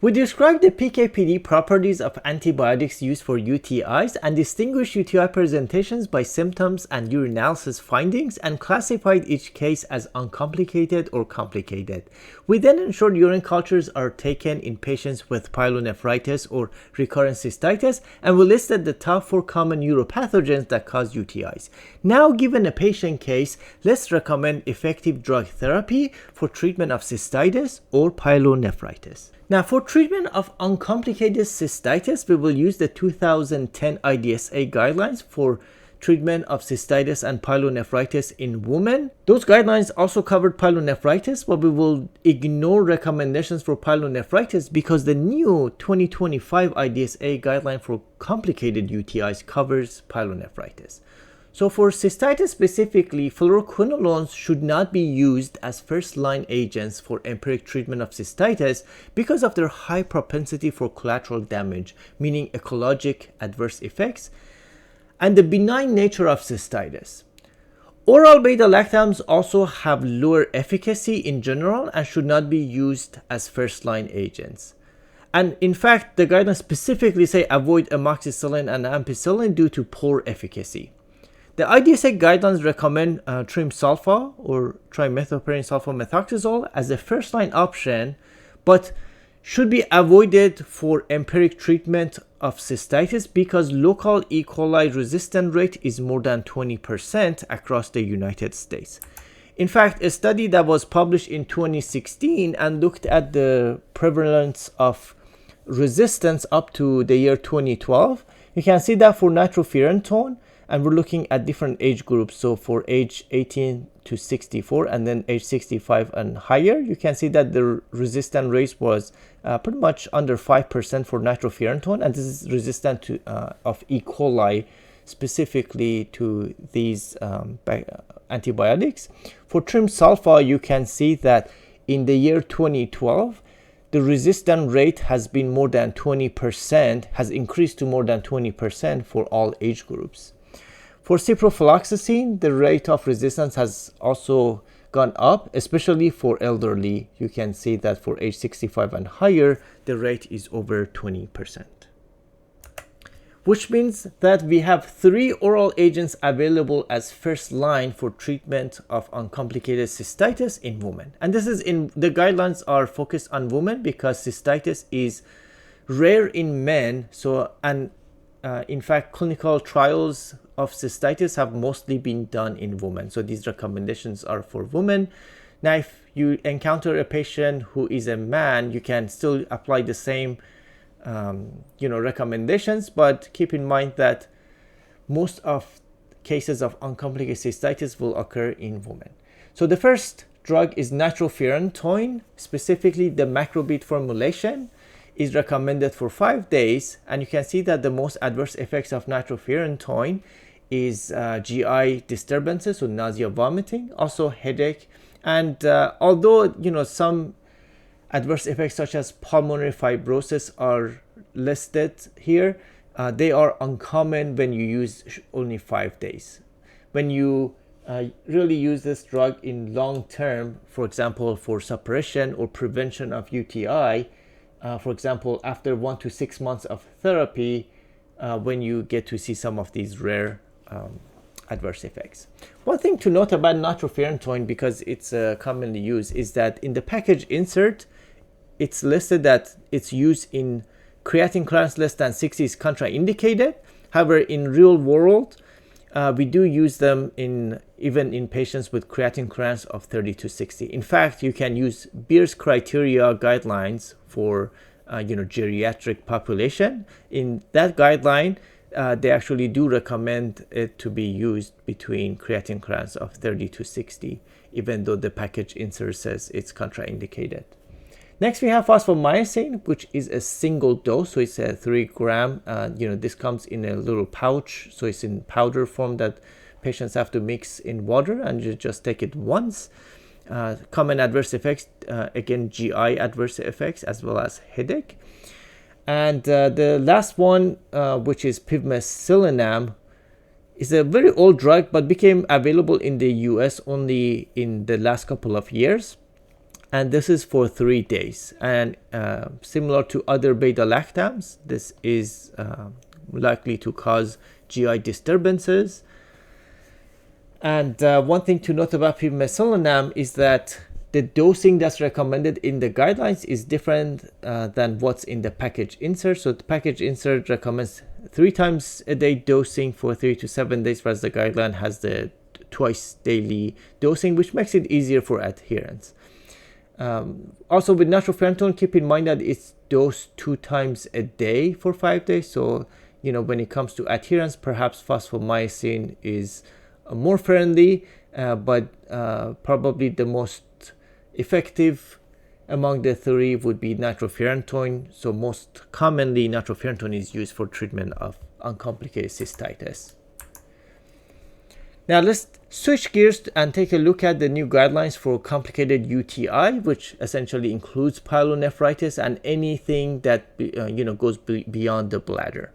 We describe the PK/PD properties of antibiotics used for UTIs and distinguished UTI presentations by symptoms and urinalysis findings and classified each case as uncomplicated or complicated. We then ensured urine cultures are taken in patients with pyelonephritis or recurrent cystitis, and we listed the top 4 common uropathogens that cause UTIs. Now, given a patient case, let's recommend effective drug therapy for treatment of cystitis or pyelonephritis. Now, for treatment of uncomplicated cystitis, we will use the 2010 IDSA guidelines for treatment of cystitis and pyelonephritis in women. Those guidelines also covered pyelonephritis, but we will ignore recommendations for pyelonephritis because the new 2025 IDSA guideline for complicated UTIs covers pyelonephritis. So for cystitis specifically, fluoroquinolones should not be used as first-line agents for empiric treatment of cystitis because of their high propensity for collateral damage, meaning ecologic adverse effects, and the benign nature of cystitis. Oral beta-lactams also have lower efficacy in general and should not be used as first-line agents. And in fact, the guidelines specifically say avoid amoxicillin and ampicillin due to poor efficacy. The IDSA guidelines recommend trimsulfa or trimethoprim sulfamethoxazole as a first-line option, but should be avoided for empiric treatment of cystitis because local E. coli resistance rate is more than 20% across the United States. In fact, a study that was published in 2016 and looked at the prevalence of resistance up to the year 2012, you can see that for nitrofurantoin, and we're looking at different age groups. So for age 18 to 64 and then age 65 and higher, you can see that the resistance rate was pretty much under 5% for nitrofurantoin, and this is resistant to of E. coli specifically to these antibiotics. For trimsulfa, you can see that in the year 2012, the resistance rate has been more than 20%, has increased to more than 20% for all age groups. For ciprofloxacin, the rate of resistance has also gone up, especially for elderly. You can see that for age 65 and higher, the rate is over 20%. Which means that we have 3 oral agents available as first line for treatment of uncomplicated cystitis in women. And this is in the guidelines are focused on women because cystitis is rare in men. So, and in fact, clinical trials of cystitis have mostly been done in women. So these recommendations are for women. Now, if you encounter a patient who is a man, you can still apply the same recommendations, but keep in mind that most of cases of uncomplicated cystitis will occur in women. So the first drug is nitrofurantoin, specifically the macrobid formulation is recommended for 5 days, and you can see that the most adverse effects of nitrofurantoin is GI disturbances, so nausea, vomiting, also headache, and although some adverse effects such as pulmonary fibrosis are listed here, they are uncommon when you use only 5 days. When you really use this drug in long term, for example, for suppression or prevention of UTI, for example, after 1 to 6 months of therapy, when you get to see some of these rare adverse effects. One thing to note about nitrofurantoin, because it's commonly used, is that in the package insert, it's listed that its use in creatinine clearance less than 60 is contraindicated. However, in real world, we do use them even in patients with creatinine clearance of 30 to 60. In fact, you can use Beer's criteria guidelines for geriatric population. In that guideline, they actually do recommend it to be used between creatinine clearance of 30 to 60, even though the package insert says it's contraindicated. Next, we have fosfomycin, which is a single dose, so it's a 3 gram. This comes in a little pouch, so it's in powder form that patients have to mix in water, and you just take it once. Common adverse effects, again, GI adverse effects as well as headache. And the last one, which is pivmecillinam, is a very old drug but became available in the US only in the last couple of years. and this is for 3 days. And similar to other beta-lactams, this is likely to cause GI disturbances. And one thing to note about pemetrexed is that the dosing that's recommended in the guidelines is different than what's in the package insert. So the package insert recommends 3 times a day dosing for 3 to 7 days, whereas the guideline has the twice daily dosing, which makes it easier for adherence. Also with nitrofurantoin, keep in mind that it's dosed 2 times a day for 5 days. So, when it comes to adherence, perhaps fosfomycin is more friendly, but probably the most effective among the 3 would be nitrofurantoin. So most commonly, nitrofurantoin is used for treatment of uncomplicated cystitis. Now let's switch gears and take a look at the new guidelines for complicated UTI, which essentially includes pyelonephritis and anything that goes beyond the bladder.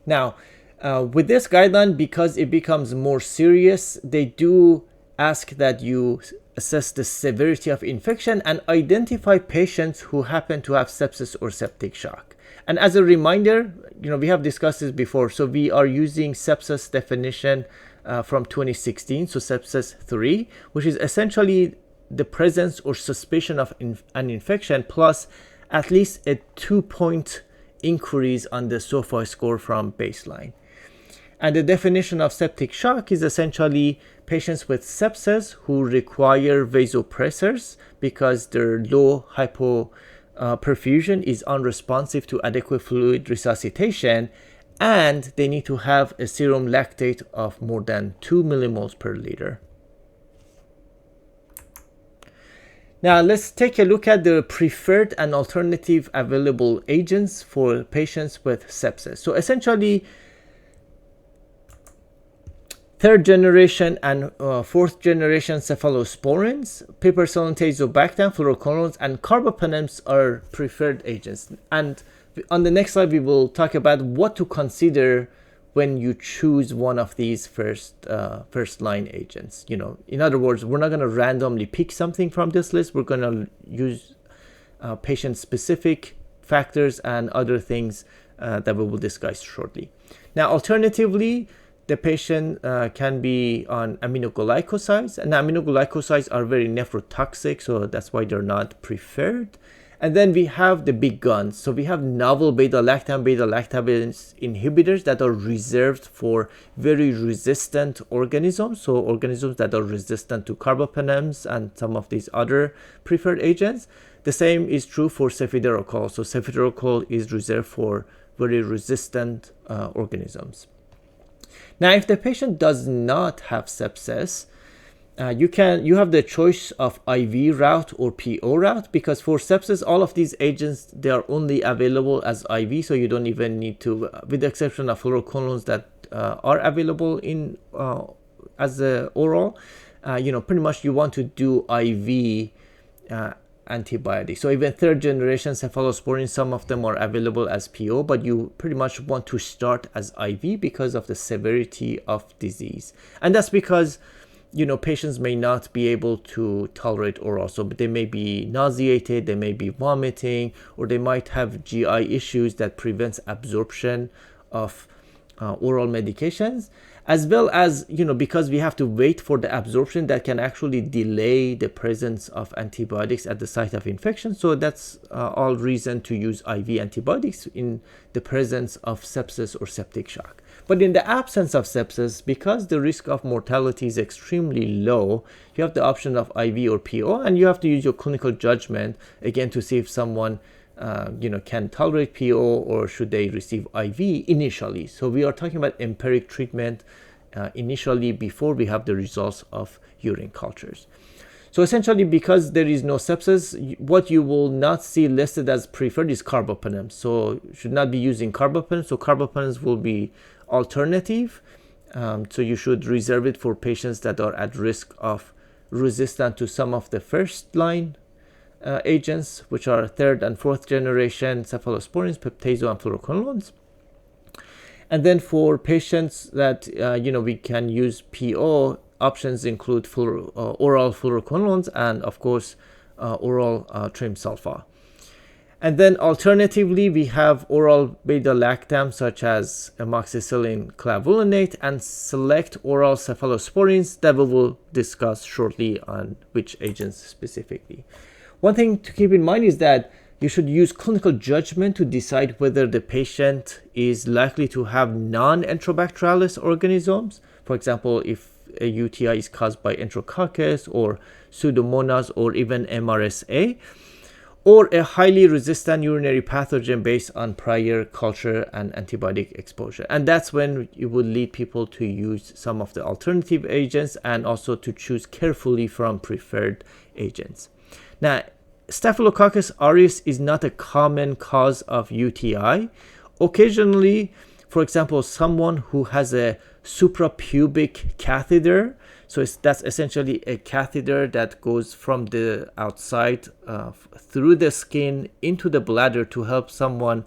Now, with this guideline, because it becomes more serious, they do ask that you assess the severity of infection and identify patients who happen to have sepsis or septic shock. And as a reminder, we have discussed this before, so we are using sepsis definition from 2016, so sepsis 3, which is essentially the presence or suspicion of an infection plus at least a 2-point increase on the SOFA score from baseline. And the definition of septic shock is essentially patients with sepsis who require vasopressors because their low hypoperfusion is unresponsive to adequate fluid resuscitation, and they need to have a serum lactate of more than 2 millimoles per liter. Now let's take a look at the preferred and alternative available agents for patients with sepsis. So essentially, 3rd generation and 4th generation cephalosporins, piperacillin, tazobactam, fluoroquinolones, and carbapenems are preferred agents. And on the next slide, we will talk about what to consider when you choose one of these first line agents. In other words, we're not going to randomly pick something from this list. We're going to use patient-specific factors and other things that we will discuss shortly. Now, alternatively, the patient can be on aminoglycosides, and aminoglycosides are very nephrotoxic, so that's why they're not preferred. And then we have the big guns. So we have novel beta-lactamase inhibitors that are reserved for very resistant organisms, so organisms that are resistant to carbapenems and some of these other preferred agents. The same is true for cefiderocol. So cefiderocol is reserved for very resistant organisms. Now, if the patient does not have sepsis, you have the choice of IV route or PO route, because for sepsis, all of these agents, they are only available as IV, so you don't even need to, with the exception of fluoroquinolones that are available in as a oral. Pretty much you want to do IV antibiotics. So even 3rd generation cephalosporin, some of them are available as PO, but you pretty much want to start as IV because of the severity of disease. And that's because patients may not be able to tolerate oral. So they may be nauseated, they may be vomiting, or they might have GI issues that prevents absorption of oral medications, as well as, because we have to wait for the absorption, that can actually delay the presence of antibiotics at the site of infection. So that's all reason to use IV antibiotics in the presence of sepsis or septic shock. But in the absence of sepsis, because the risk of mortality is extremely low, you have the option of IV or PO, and you have to use your clinical judgment, again, to see if someone can tolerate PO or should they receive IV initially. So we are talking about empiric treatment initially before we have the results of urine cultures. So essentially, because there is no sepsis, what you will not see listed as preferred is carbapenems. So you should not be using carbapenems. So carbapenems will be alternative. So you should reserve it for patients that are at risk of resistant to some of the first line agents, which are 3rd and 4th generation cephalosporins, peptazo, and fluoroquinolones. And then for patients that we can use PO, options include oral fluoroquinolones and, of course, oral trimsulfa. And then alternatively, we have oral beta-lactam such as amoxicillin clavulanate and select oral cephalosporins that we will discuss shortly on which agents specifically. One thing to keep in mind is that you should use clinical judgment to decide whether the patient is likely to have non-enterobacterialis organisms. For example, if a UTI is caused by Enterococcus or Pseudomonas or even MRSA, or a highly resistant urinary pathogen based on prior culture and antibiotic exposure. And that's when you would lead people to use some of the alternative agents and also to choose carefully from preferred agents. Now, Staphylococcus aureus is not a common cause of UTI. Occasionally, for example, someone who has a suprapubic catheter, so that's essentially a catheter that goes from the outside through the skin into the bladder to help someone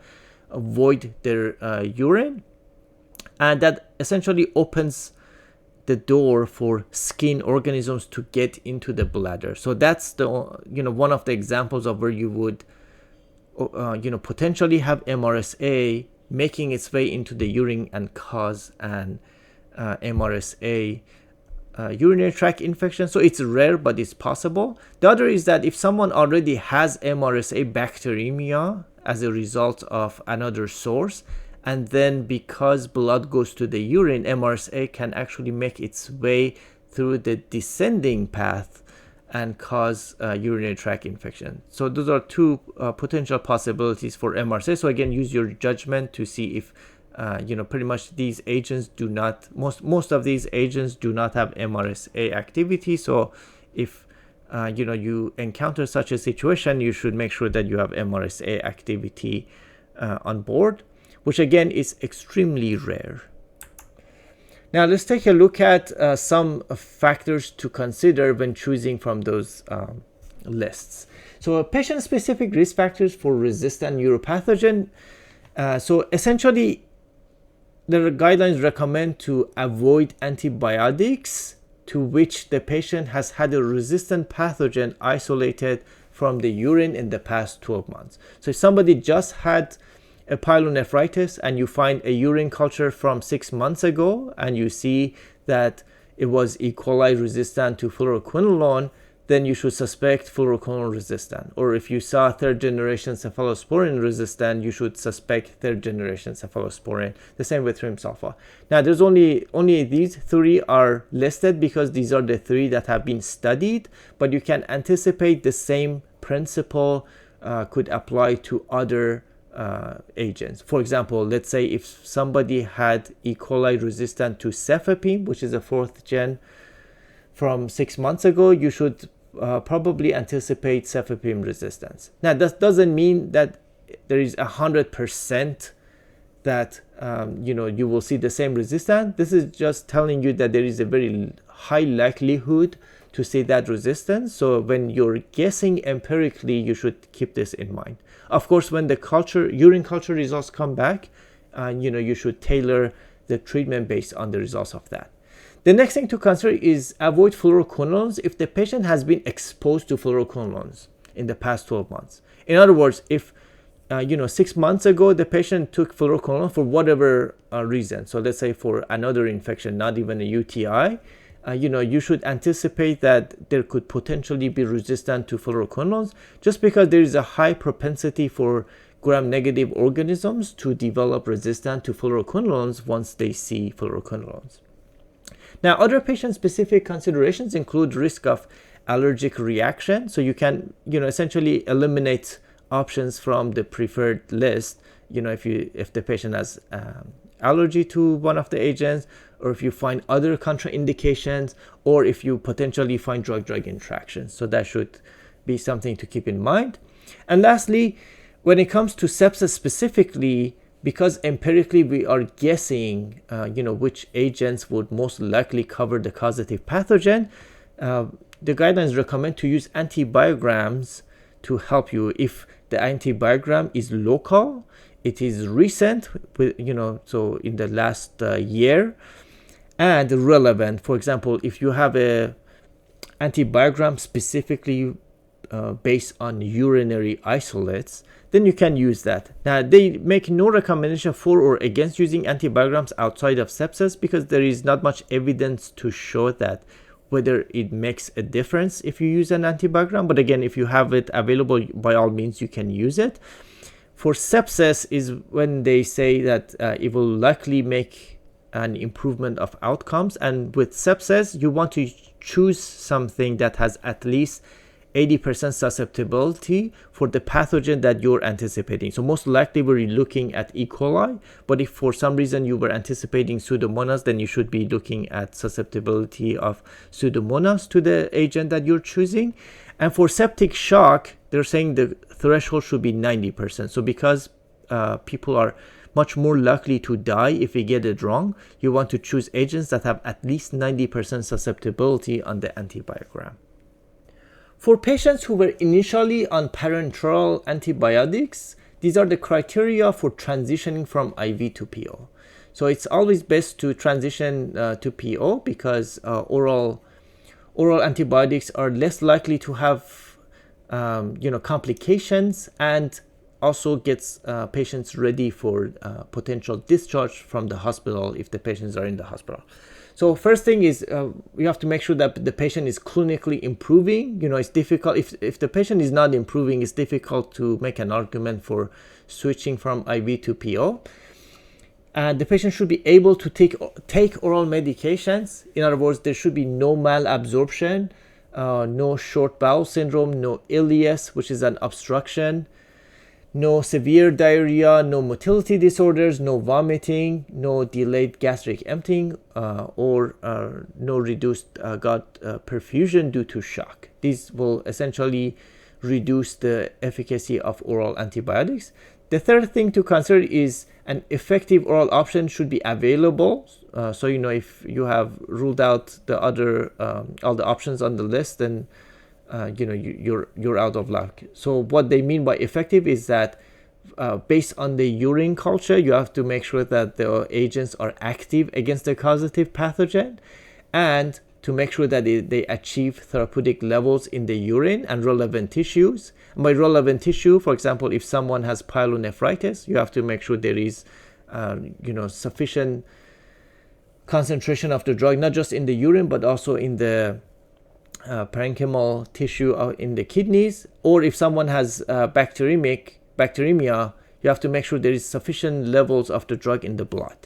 avoid their urine. And that essentially opens the door for skin organisms to get into the bladder. So that's the one of the examples of where you would potentially have MRSA making its way into the urine and cause an MRSA urinary tract infection. So it's rare, but it's possible. The other is that if someone already has MRSA bacteremia as a result of another source, and then because blood goes to the urine, MRSA can actually make its way through the descending path and cause urinary tract infection. So those are two potential possibilities for MRSA. So again, use your judgment to see if pretty much these agents do not, most of these agents do not have MRSA activity. So if you encounter such a situation, you should make sure that you have MRSA activity on board, which again is extremely rare. Now let's take a look at some factors to consider when choosing from those lists. So patient-specific risk factors for resistant uropathogen. So essentially, the guidelines recommend to avoid antibiotics to which the patient has had a resistant pathogen isolated from the urine in the past 12 months. So if somebody just had a pyelonephritis and you find a urine culture from 6 months ago and you see that it was E. coli resistant to fluoroquinolone, then you should suspect fluoroquinolone resistant. Or if you saw third generation cephalosporin resistant, you should suspect third generation cephalosporin. The same with trimsulfa. Now there's only these three are listed because these are the three that have been studied, but you can anticipate the same principle could apply to other agents. For example, let's say if somebody had E. coli resistant to cefepime, which is a 4th gen from 6 months ago, you should probably anticipate cefepime resistance. Now that doesn't mean that there is 100% that you will see the same resistance. This is just telling you that there is a very high likelihood to see that resistance. So when you're guessing empirically, you should keep this in mind. Of course, when the urine culture results come back, you should tailor the treatment based on the results of that. The next thing to consider is avoid fluoroquinolones if the patient has been exposed to fluoroquinolones in the past 12 months. In other words, if 6 months ago the patient took fluoroquinolone for whatever reason, so let's say for another infection, not even a UTI, you should anticipate that there could potentially be resistant to fluoroquinolones just because there is a high propensity for gram-negative organisms to develop resistance to fluoroquinolones once they see fluoroquinolones. Now, other patient-specific considerations include risk of allergic reaction. So you can, essentially eliminate options from the preferred list. If the patient has allergy to one of the agents, or if you find other contraindications, or if you potentially find drug-drug interactions. So that should be something to keep in mind. And lastly, when it comes to sepsis specifically, because empirically we are guessing, which agents would most likely cover the causative pathogen, the guidelines recommend to use antibiograms to help you. If the antibiogram is local, it is recent, so in the last year, and relevant. For example, if you have a antibiogram specifically based on urinary isolates, then you can use that. Now, they make no recommendation for or against using antibiotics outside of sepsis because there is not much evidence to show that whether it makes a difference if you use an antibiotic. But again, if you have it available, by all means, you can use it. For sepsis is when they say that it will likely make an improvement of outcomes. And with sepsis, you want to choose something that has at least 80% susceptibility for the pathogen that you're anticipating. So most likely we're looking at E. coli, but if for some reason you were anticipating Pseudomonas, then you should be looking at susceptibility of Pseudomonas to the agent that you're choosing. And for septic shock, they're saying the threshold should be 90%. So because people are much more likely to die if we get it wrong, you want to choose agents that have at least 90% susceptibility on the antibiogram. For patients who were initially on parenteral antibiotics, these are the criteria for transitioning from IV to PO. So it's always best to transition to PO because oral antibiotics are less likely to have complications, and also gets patients ready for potential discharge from the hospital if the patients are in the hospital. So first thing is we have to make sure that the patient is clinically improving. It's difficult if the patient is not improving, it's difficult to make an argument for switching from IV to PO. The patient should be able to take oral medications. In other words, there should be no malabsorption, no short bowel syndrome, no ileus, which is an obstruction, no severe diarrhea, no motility disorders, no vomiting, no delayed gastric emptying, or no reduced gut perfusion due to shock. These will essentially reduce the efficacy of oral antibiotics. The third thing to consider is an effective oral option should be available. So if you have ruled out the other all the options on the list, then you're out of luck. So what they mean by effective is that based on the urine culture, you have to make sure that the agents are active against the causative pathogen, and to make sure that they achieve therapeutic levels in the urine and relevant tissues. And by relevant tissue, for example, if someone has pyelonephritis, you have to make sure there is sufficient concentration of the drug, not just in the urine, but also in the parenchymal tissue in the kidneys. Or if someone has bacteremia, you have to make sure there is sufficient levels of the drug in the blood.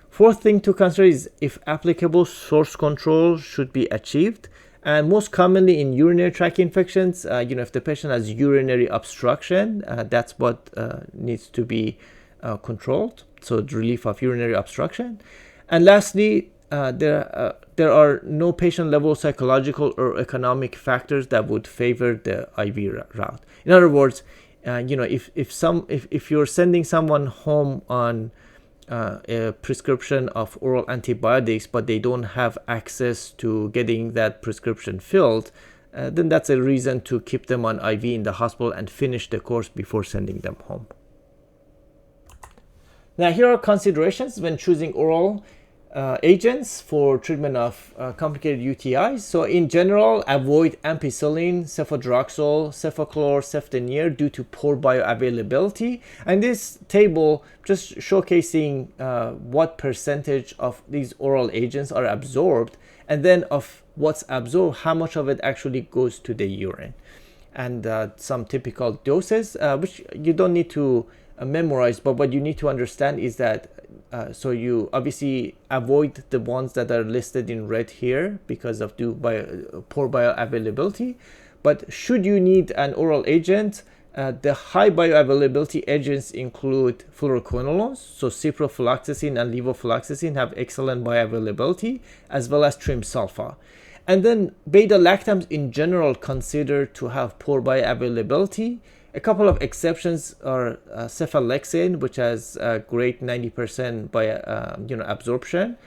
Fourth thing to consider is, if applicable, source control should be achieved. And most commonly in urinary tract infections, if the patient has urinary obstruction, that's what needs to be controlled. So the relief of urinary obstruction. And lastly, there are no patient-level psychological or economic factors that would favor the IV route. In other words, if you're sending someone home on a prescription of oral antibiotics, but they don't have access to getting that prescription filled, then that's a reason to keep them on IV in the hospital and finish the course before sending them home. Now, here are considerations when choosing oral agents for treatment of complicated UTIs. So in general, avoid ampicillin, cefadroxil, cefaclor, cefdinir due to poor bioavailability. And this table just showcasing what percentage of these oral agents are absorbed, and then of what's absorbed, how much of it actually goes to the urine. And some typical doses, which you don't need to memorize, but what you need to understand is that so you obviously avoid the ones that are listed in red here because of poor bioavailability. But should you need an oral agent, the high bioavailability agents include fluoroquinolones. So ciprofloxacin and levofloxacin have excellent bioavailability, as well as trimsulfa. And then beta-lactams in general considered to have poor bioavailability. A couple of exceptions are cephalexin, which has great 90% absorption,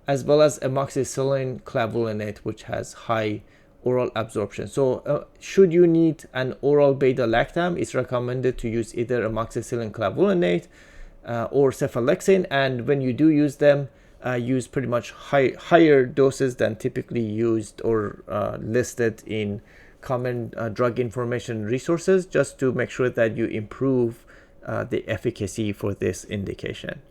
as well as amoxicillin clavulanate, which has high oral absorption. So should you need an oral beta-lactam, it's recommended to use either amoxicillin clavulanate or cephalexin. And when you do use them, use pretty much higher doses than typically used or listed in common drug information resources just to make sure that you improve the efficacy for this indication.